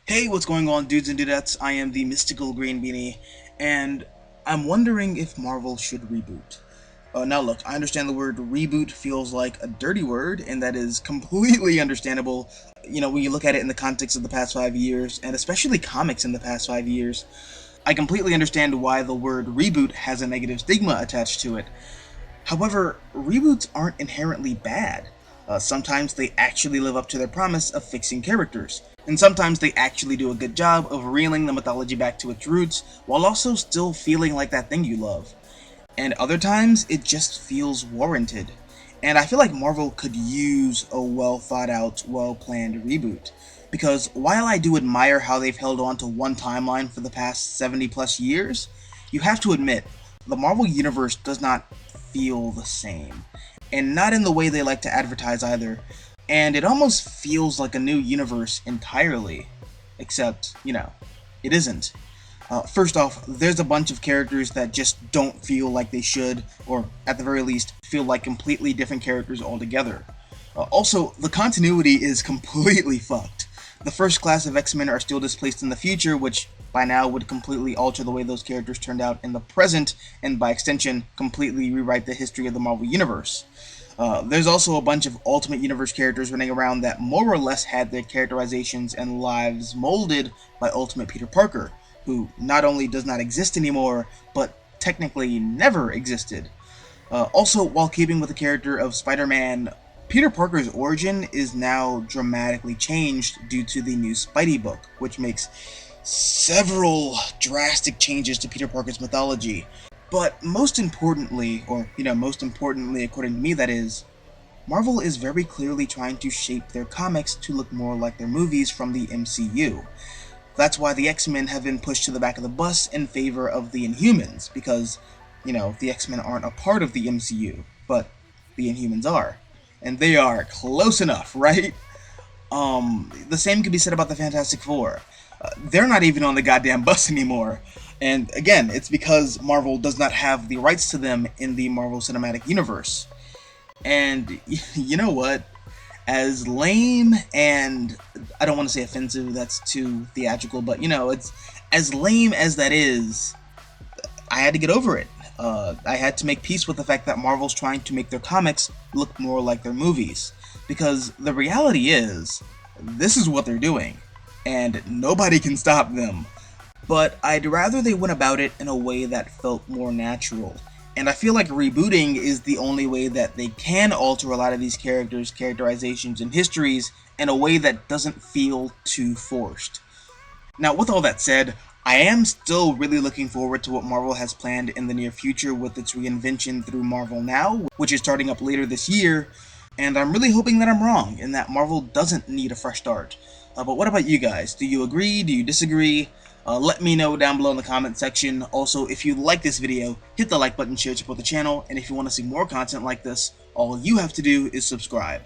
Hey, what's going on, dudes and dudettes? I am the mystical green beanie, and I'm wondering if Marvel should reboot. Now look, I understand the word reboot feels like a dirty word, and that is completely understandable, when you look at it in the context of the past 5 years, and especially comics in the past 5 years. I completely understand why the word reboot has a negative stigma attached to it. However, reboots aren't inherently bad. Sometimes they actually live up to their promise of fixing characters, and sometimes they actually do a good job of reeling the mythology back to its roots while also still feeling like that thing you love. And other times, it just feels warranted. And I feel like Marvel could use a well thought out, well planned reboot. Because while I do admire how they've held on to one timeline for the past 70 plus years, you have to admit, the Marvel Universe does not feel the same. And not in the way they like to advertise either. And it almost feels like a new universe entirely. Except, it isn't. First off, there's a bunch of characters that just don't feel like they should, or at the very least, feel like completely different characters altogether. Also, the continuity is completely fucked. The first class of X-Men are still displaced in the future, which by now would completely alter the way those characters turned out in the present, and by extension, completely rewrite the history of the Marvel Universe. There's also a bunch of Ultimate Universe characters running around that more or less had their characterizations and lives molded by Ultimate Peter Parker, who not only does not exist anymore, but technically never existed. Also, while keeping with the character of Spider-Man, Peter Parker's origin is now dramatically changed due to the new Spidey book, which makes several drastic changes to Peter Parker's mythology. But most importantly, most importantly according to me that is, Marvel is very clearly trying to shape their comics to look more like their movies from the MCU. That's why the X-Men have been pushed to the back of the bus in favor of the Inhumans, because, the X-Men aren't a part of the MCU, but the Inhumans are. And they are close enough, right? The same could be said about the Fantastic Four. They're not even on the goddamn bus anymore. And again, it's because Marvel does not have the rights to them in the Marvel Cinematic Universe. And you know what? As lame and I don't want to say offensive, that's too theatrical, but it's as lame as that is, I had to get over it. I had to make peace with the fact that Marvel's trying to make their comics look more like their movies. Because the reality is, this is what they're doing, and nobody can stop them. But I'd rather they went about it in a way that felt more natural. And I feel like rebooting is the only way that they can alter a lot of these characters' characterizations and histories in a way that doesn't feel too forced. Now, with all that said, I am still really looking forward to what Marvel has planned in the near future with its reinvention through Marvel Now, which is starting up later this year, and I'm really hoping that I'm wrong, and that Marvel doesn't need a fresh start. But what about you guys? Do you agree? Do you disagree? Let me know down below in the comment section. Also, if you like this video, hit the like button, share, support the channel, and if you want to see more content like this, all you have to do is subscribe.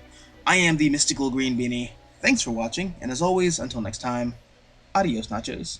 I am the Mystical Green Beanie. Thanks for watching, and as always, until next time, adios nachos.